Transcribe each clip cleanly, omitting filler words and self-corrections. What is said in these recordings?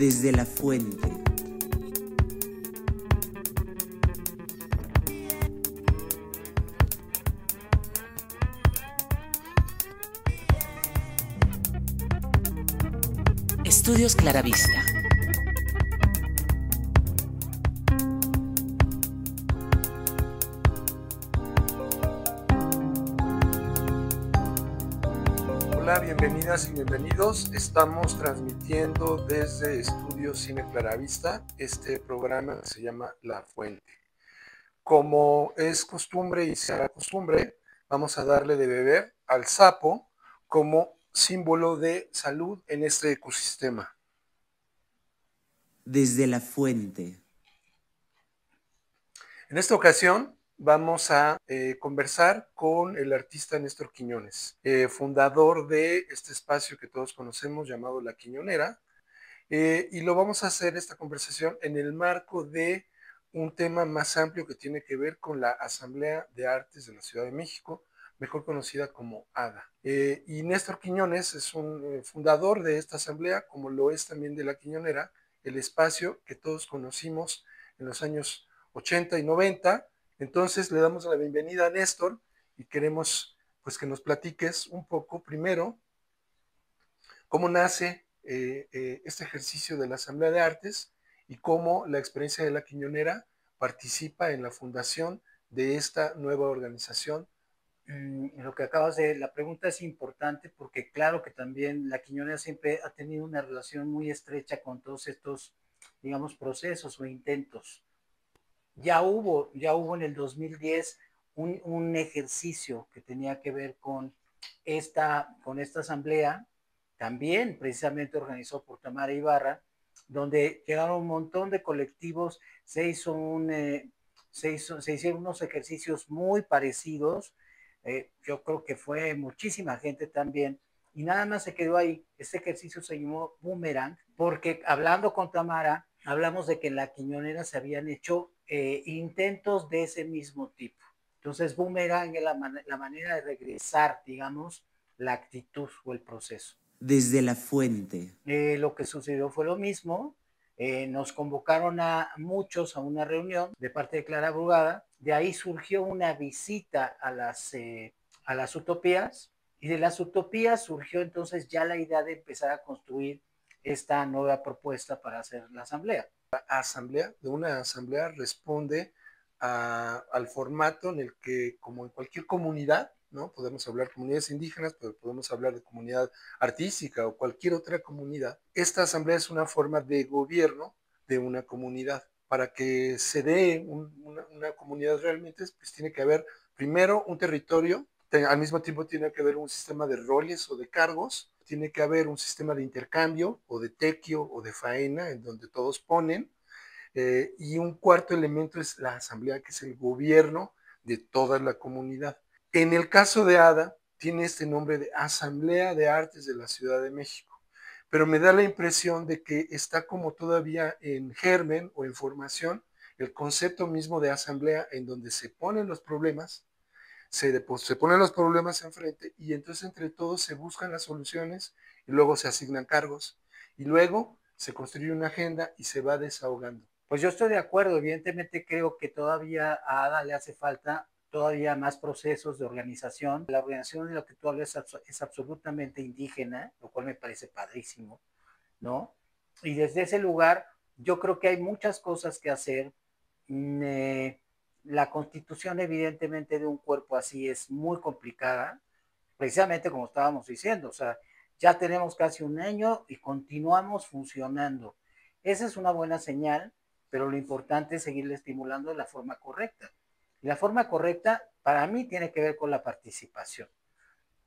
desde la fuente. Estudios Claravista. Hola, bienvenidas y bienvenidos. Estamos transmitiendo desde Estudios Cine Claravista este programa que se llama La Fuente. Como es costumbre y será costumbre, vamos a darle de beber al sapo como símbolo de salud en este ecosistema. Desde la fuente. En esta ocasión vamos a conversar con el artista Néstor Quiñones, fundador de este espacio que todos conocemos llamado La Quiñonera, y lo vamos a hacer esta conversación en el marco de un tema más amplio que tiene que ver con la Asamblea de Artes de la Ciudad de México, mejor conocida como ADA. Y Néstor Quiñones es un fundador de esta asamblea, como lo es también de La Quiñonera, el espacio que todos conocimos en los años 80 y 90. Entonces le damos la bienvenida a Néstor y queremos pues que nos platiques un poco primero cómo nace este ejercicio de la Asamblea de Artes y cómo la experiencia de La Quiñonera participa en la fundación de esta nueva organización. Lo que acabas de, la pregunta es importante porque claro que también La Quiñonera siempre ha tenido una relación muy estrecha con todos estos, digamos, procesos o intentos. Ya hubo en el 2010 un ejercicio que tenía que ver con esta asamblea, también precisamente organizado por Tamara Ibarra, donde llegaron un montón de colectivos, se hicieron unos ejercicios muy parecidos, yo creo que fue muchísima gente también, y nada más se quedó ahí. Este ejercicio se llamó Boomerang, porque hablando con Tamara, hablamos de que en La Quiñonera se habían hecho intentos de ese mismo tipo. Entonces, Boomerang es la manera de regresar, digamos, la actitud o el proceso. Desde la fuente. Lo que sucedió fue lo mismo. Nos convocaron a muchos a una reunión de parte de Clara Brugada. De ahí surgió una visita a las utopías, y de las utopías surgió entonces ya la idea de empezar a construir esta nueva propuesta para hacer la asamblea. De una asamblea responde al formato en el que, como en cualquier comunidad, ¿no? Podemos hablar de comunidades indígenas, pero podemos hablar de comunidad artística o cualquier otra comunidad. Esta asamblea es una forma de gobierno de una comunidad. Para que se dé una comunidad realmente, pues tiene que haber primero un territorio, al mismo tiempo tiene que haber un sistema de roles o de cargos, tiene que haber un sistema de intercambio o de tequio o de faena en donde todos ponen, y un cuarto elemento es la asamblea, que es el gobierno de toda la comunidad. En el caso de ADA, tiene este nombre de Asamblea de Artes de la Ciudad de México, pero me da la impresión de que está como todavía en germen o en formación el concepto mismo de asamblea, en donde se ponen los problemas, se ponen los problemas enfrente y entonces entre todos se buscan las soluciones y luego se asignan cargos y luego se construye una agenda y se va desahogando. Pues yo estoy de acuerdo. Evidentemente creo que todavía a ADA le hace falta todavía más procesos de organización. La organización de la que tú hablas es absolutamente indígena, lo cual me parece padrísimo, ¿no? Y desde ese lugar yo creo que hay muchas cosas que hacer. La constitución evidentemente de un cuerpo así es muy complicada, precisamente como estábamos diciendo, o sea, ya tenemos casi un año y continuamos funcionando. Esa es una buena señal, pero lo importante es seguirle estimulando de la forma correcta. Y la forma correcta para mí tiene que ver con la participación.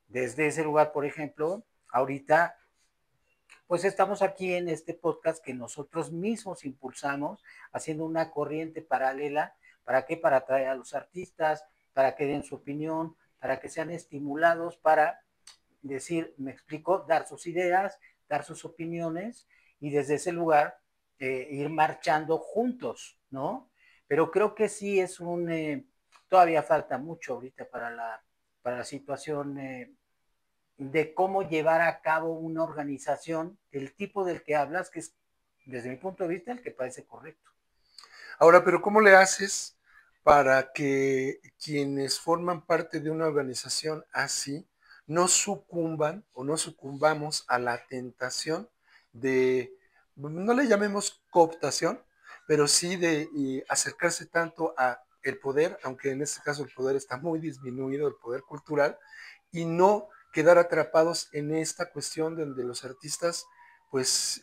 Desde ese lugar, por ejemplo, ahorita pues estamos aquí en este podcast que nosotros mismos impulsamos, haciendo una corriente paralela. ¿Para qué? Para atraer a los artistas, para que den su opinión, para que sean estimulados, para decir, me explico, dar sus ideas, dar sus opiniones, y desde ese lugar ir marchando juntos, ¿no? Pero creo que sí es todavía falta mucho ahorita para la situación de cómo llevar a cabo una organización del tipo del que hablas, que es desde mi punto de vista, el que parece correcto. Ahora, pero ¿cómo le haces para que quienes forman parte de una organización así no sucumban o no sucumbamos a la tentación de, no le llamemos cooptación, pero sí de acercarse tanto a el poder, aunque en este caso el poder está muy disminuido, el poder cultural, y no quedar atrapados en esta cuestión donde los artistas, pues,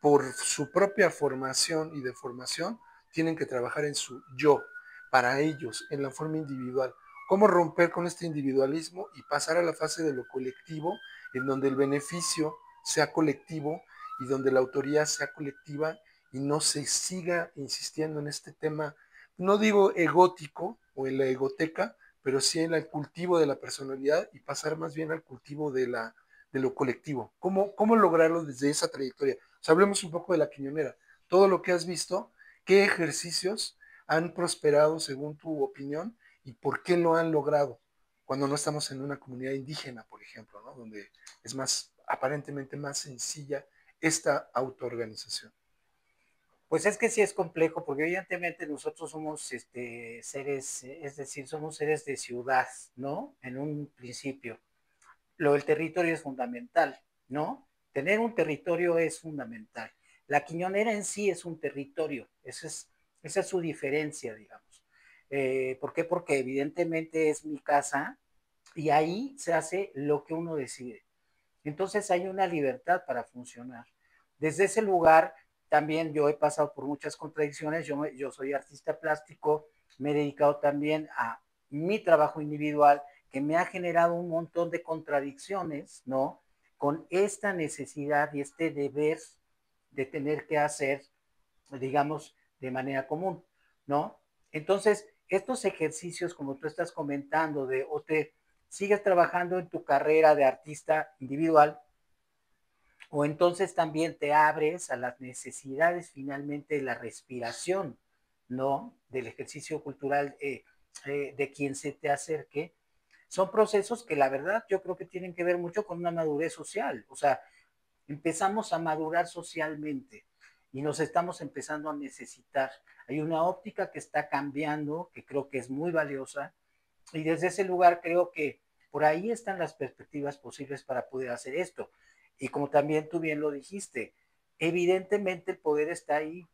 por su propia formación y deformación, tienen que trabajar en su yo, para ellos, en la forma individual. ¿Cómo romper con este individualismo y pasar a la fase de lo colectivo, en donde el beneficio sea colectivo y donde la autoría sea colectiva y no se siga insistiendo en este tema, no digo egótico o en la egoteca, pero sí en el cultivo de la personalidad y pasar más bien al cultivo de lo colectivo? ¿Cómo lograrlo desde esa trayectoria? O sea, hablemos un poco de la Quiñonera. Todo lo que has visto, ¿qué ejercicios han prosperado según tu opinión y por qué lo han logrado? Cuando no estamos en una comunidad indígena, por ejemplo, ¿no? Donde es más, aparentemente más sencilla esta autoorganización. Pues es que sí es complejo, porque evidentemente nosotros somos seres, es decir, somos seres de ciudad, ¿no? En un principio. Lo del territorio es fundamental, ¿no? Tener un territorio es fundamental. La Quiñonera en sí es un territorio, esa es su diferencia, digamos. ¿Por qué? Porque evidentemente es mi casa y ahí se hace lo que uno decide. Entonces hay una libertad para funcionar. Desde ese lugar también yo he pasado por muchas contradicciones, yo soy artista plástico, me he dedicado también a mi trabajo individual que me ha generado un montón de contradicciones, ¿no? Con esta necesidad y este deber de tener que hacer, digamos, de manera común, ¿no? Entonces, estos ejercicios, como tú estás comentando, o te sigues trabajando en tu carrera de artista individual, o entonces también te abres a las necesidades finalmente de la respiración, ¿no? Del ejercicio cultural de quien se te acerque. Son procesos que la verdad yo creo que tienen que ver mucho con una madurez social. O sea, empezamos a madurar socialmente y nos estamos empezando a necesitar. Hay una óptica que está cambiando, que creo que es muy valiosa, y desde ese lugar creo que por ahí están las perspectivas posibles para poder hacer esto. Y como también tú bien lo dijiste, evidentemente el poder está ahí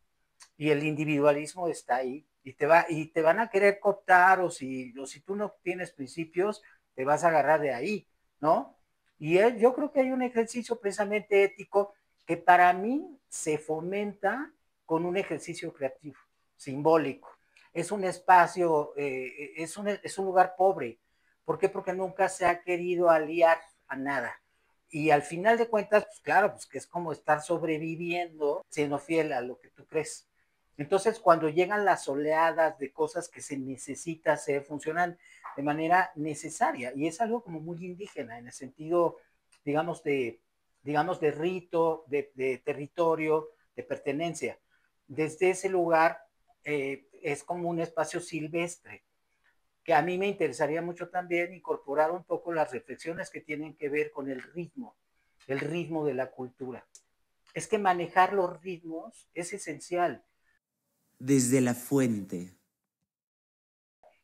y el individualismo está ahí y te van a querer cooptar o si tú no tienes principios, te vas a agarrar de ahí, ¿no? Yo creo que hay un ejercicio precisamente ético que para mí se fomenta con un ejercicio creativo, simbólico. Es un espacio, es un lugar pobre. ¿Por qué? Porque nunca se ha querido aliar a nada. Y al final de cuentas, pues claro, pues que es como estar sobreviviendo siendo fiel a lo que tú crees. Entonces, cuando llegan las oleadas de cosas que se necesita hacer, funcionan de manera necesaria. Y es algo como muy indígena, en el sentido, digamos, de rito, de territorio, de pertenencia. Desde ese lugar es como un espacio silvestre, que a mí me interesaría mucho también incorporar un poco las reflexiones que tienen que ver con el ritmo de la cultura. Es que manejar los ritmos es esencial. Desde la fuente.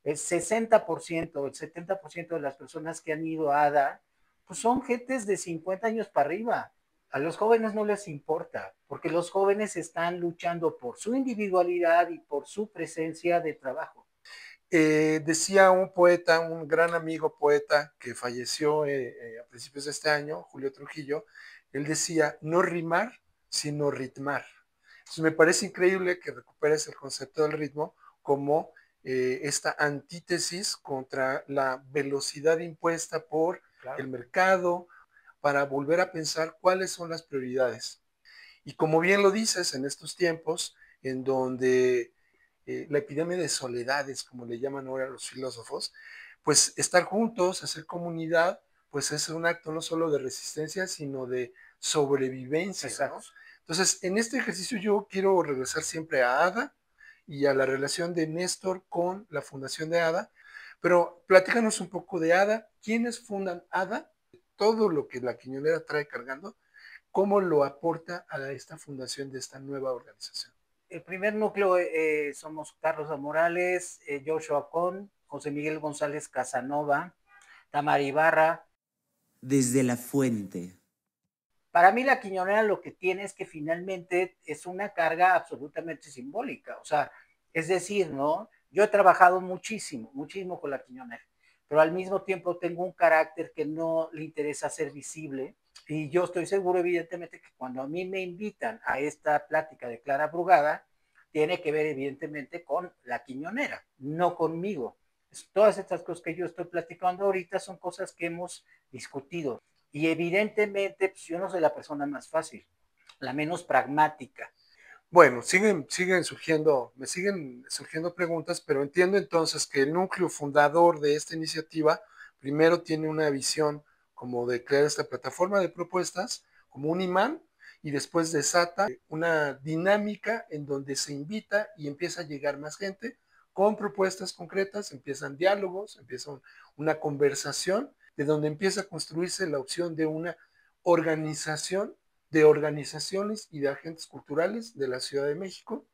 El 60%, el 70% de las personas que han ido a ADA, pues son gentes de 50 años para arriba. A los jóvenes no les importa, porque los jóvenes están luchando por su individualidad y por su presencia de trabajo. Decía un poeta, un gran amigo poeta que falleció a principios de este año, Julio Trujillo, él decía, no rimar, sino ritmar. Entonces me parece increíble que recuperes el concepto del ritmo como esta antítesis contra la velocidad impuesta por el mercado para volver a pensar cuáles son las prioridades. Y como bien lo dices, en estos tiempos en donde la epidemia de soledades, como le llaman ahora los filósofos, pues estar juntos, hacer comunidad, pues es un acto no solo de resistencia, sino de sobrevivencia, ¿no? Entonces, en este ejercicio yo quiero regresar siempre a ADA y a la relación de Néstor con la fundación de ADA, pero platícanos un poco de ADA, quiénes fundan ADA, todo lo que la Quiñonera trae cargando, ¿cómo lo aporta a esta fundación de esta nueva organización? El primer núcleo somos Carlos Morales, Joshua Con, José Miguel González Casanova, Tamara Ibarra. Desde la fuente. Para mí la Quiñonera lo que tiene es que finalmente es una carga absolutamente simbólica, o sea, es decir, ¿no? Yo he trabajado muchísimo, muchísimo con la Quiñonera, pero al mismo tiempo tengo un carácter que no le interesa ser visible, y yo estoy seguro, evidentemente, que cuando a mí me invitan a esta plática de Clara Brugada, tiene que ver, evidentemente, con la Quiñonera, no conmigo. Todas estas cosas que yo estoy platicando ahorita son cosas que hemos discutido. Y evidentemente, pues yo no soy la persona más fácil, la menos pragmática. Bueno, me siguen surgiendo preguntas, pero entiendo entonces que el núcleo fundador de esta iniciativa primero tiene una visión como de crear esta plataforma de propuestas como un imán y después desata una dinámica en donde se invita y empieza a llegar más gente con propuestas concretas, empiezan diálogos, empieza una conversación de donde empieza a construirse la opción de una organización de organizaciones y de agentes culturales de la Ciudad de México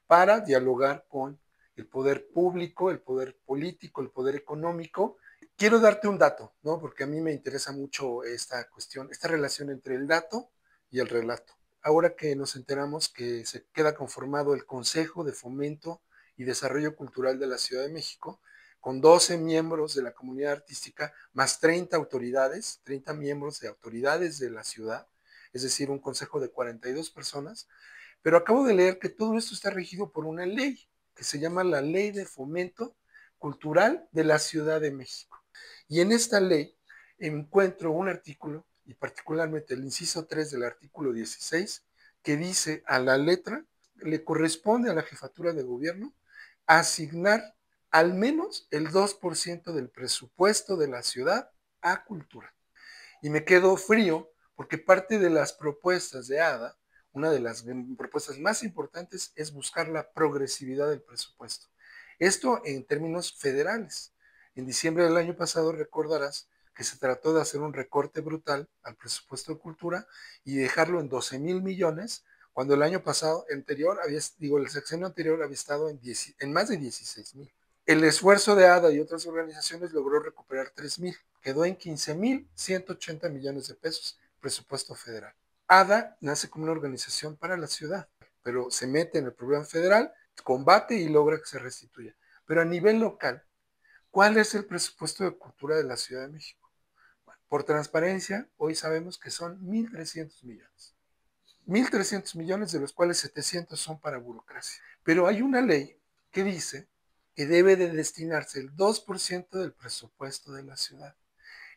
para dialogar con el poder público, el poder político, el poder económico. Quiero darte un dato, ¿no? Porque a mí me interesa mucho esta cuestión, esta relación entre el dato y el relato. Ahora que nos enteramos que se queda conformado el Consejo de Fomento y Desarrollo Cultural de la Ciudad de México, con 12 miembros de la comunidad artística, más 30 autoridades, 30 miembros de autoridades de la ciudad, es decir, un consejo de 42 personas, pero acabo de leer que todo esto está regido por una ley que se llama la Ley de Fomento Cultural de la Ciudad de México. Y en esta ley encuentro un artículo, y particularmente el inciso 3 del artículo 16, que dice a la letra, le corresponde a la jefatura de gobierno asignar al menos el 2% del presupuesto de la ciudad a cultura. Y me quedo frío porque parte de las propuestas de ADA, una de las propuestas más importantes es buscar la progresividad del presupuesto. Esto en términos federales. En diciembre del año pasado recordarás que se trató de hacer un recorte brutal al presupuesto de cultura y dejarlo en 12,000 millones, cuando el año pasado, el sexenio anterior había estado en más de 16,000. El esfuerzo de ADA y otras organizaciones logró recuperar 3,000, quedó en 15,180 millones de pesos, presupuesto federal. ADA nace como una organización para la ciudad, pero se mete en el problema federal, combate y logra que se restituya. Pero a nivel local, ¿cuál es el presupuesto de cultura de la Ciudad de México? Bueno, por transparencia, hoy sabemos que son 1,300 millones. 1,300 millones, de los cuales 700 son para burocracia. Pero hay una ley que dice que debe de destinarse el 2% del presupuesto de la ciudad.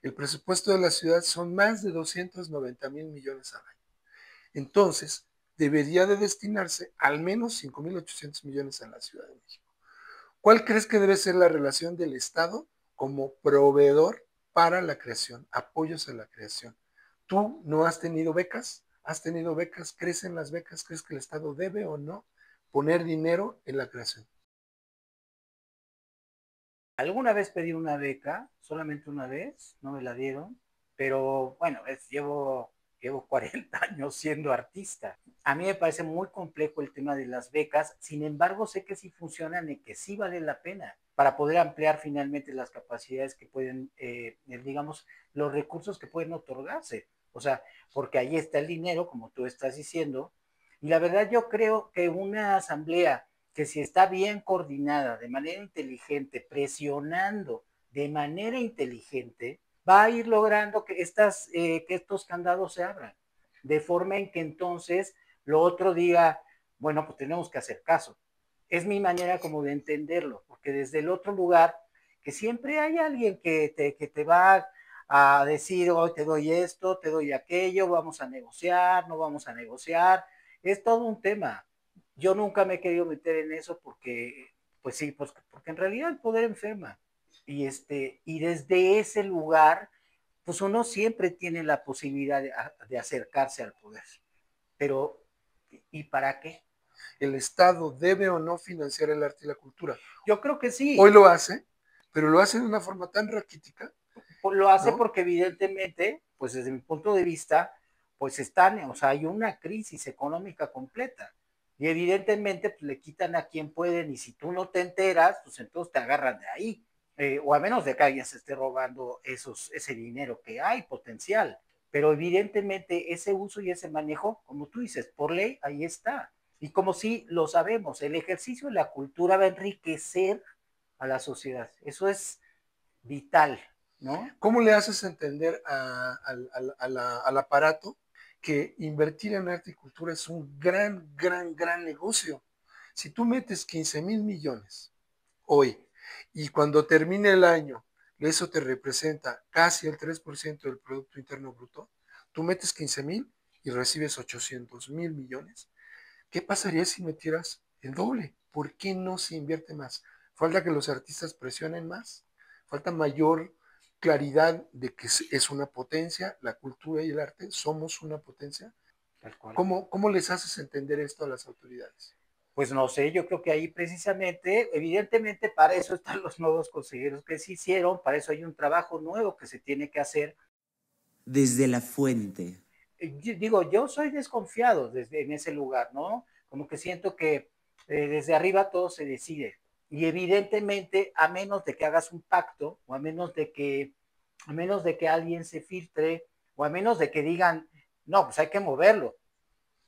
El presupuesto de la ciudad son más de 290,000 millones al año. Entonces, debería de destinarse al menos 5,800 millones a la Ciudad de México. ¿Cuál crees que debe ser la relación del Estado como proveedor para la creación, apoyos a la creación? ¿Tú no has tenido becas? ¿Has tenido becas? ¿Crees en las becas? ¿Crees que el Estado debe o no poner dinero en la creación? Alguna vez pedí una beca, solamente una vez, no me la dieron, pero bueno, llevo 40 años siendo artista. A mí me parece muy complejo el tema de las becas, sin embargo sé que sí funcionan y que sí vale la pena para poder ampliar finalmente las capacidades que pueden, digamos, los recursos que pueden otorgarse. O sea, porque ahí está el dinero, como tú estás diciendo, y la verdad yo creo que una asamblea que si está bien coordinada, de manera inteligente, presionando de manera inteligente, va a ir logrando que estos candados se abran, de forma en que entonces lo otro diga, bueno, pues tenemos que hacer caso. Es mi manera como de entenderlo, porque desde el otro lugar, que siempre hay alguien que te va a decir, hoy te doy esto, te doy aquello, vamos a negociar, no vamos a negociar, es todo un tema. Yo nunca me he querido meter en eso porque, pues sí, pues porque en realidad el poder enferma. Y desde ese lugar, pues uno siempre tiene la posibilidad de acercarse al poder. Pero, ¿y para qué? ¿El Estado debe o no financiar el arte y la cultura? Yo creo que sí. Hoy lo hace, pero lo hace de una forma tan raquítica. Lo hace ¿no? porque evidentemente, pues desde mi punto de vista, pues están, o sea, hay una crisis económica completa. Y evidentemente pues, le quitan a quien pueden y si tú no te enteras, pues entonces te agarran de ahí. O a menos de que alguien se esté robando ese dinero que hay potencial. Pero evidentemente ese uso y ese manejo, como tú dices, por ley, ahí está. Y como si lo sabemos, el ejercicio de la cultura va a enriquecer a la sociedad. Eso es vital, ¿no? ¿Cómo le haces entender al aparato que invertir en arte y cultura es un gran negocio? Si tú metes 15,000 millones hoy y cuando termine el año, eso te representa casi el 3% del Producto Interno Bruto, tú metes 15,000 y recibes 800,000 millones. ¿Qué pasaría si metieras el doble? ¿Por qué no se invierte más? ¿Falta que los artistas presionen más? ¿Falta mayor claridad de que es una potencia, la cultura y el arte? ¿Somos una potencia? Tal cual. ¿Cómo les haces entender esto a las autoridades? Pues no sé, yo creo que ahí precisamente, evidentemente para eso están los nuevos consejeros que se hicieron, para eso hay un trabajo nuevo que se tiene que hacer. Desde la fuente. Digo, yo soy desconfiado en ese lugar, ¿no? Como que siento que desde arriba todo se decide. Y evidentemente, a menos de que hagas un pacto, o a menos de que alguien se filtre, o a menos de que digan, no, pues hay que moverlo,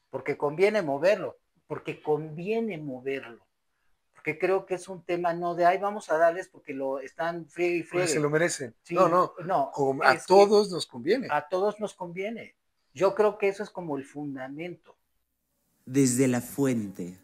porque conviene moverlo, porque creo que es un tema no de, ay, vamos a darles porque lo están friegue y friegue. Porque se lo merecen. Sí, no, a todos nos conviene. A todos nos conviene. Yo creo que eso es como el fundamento. Desde la fuente.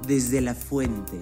Desde la fuente.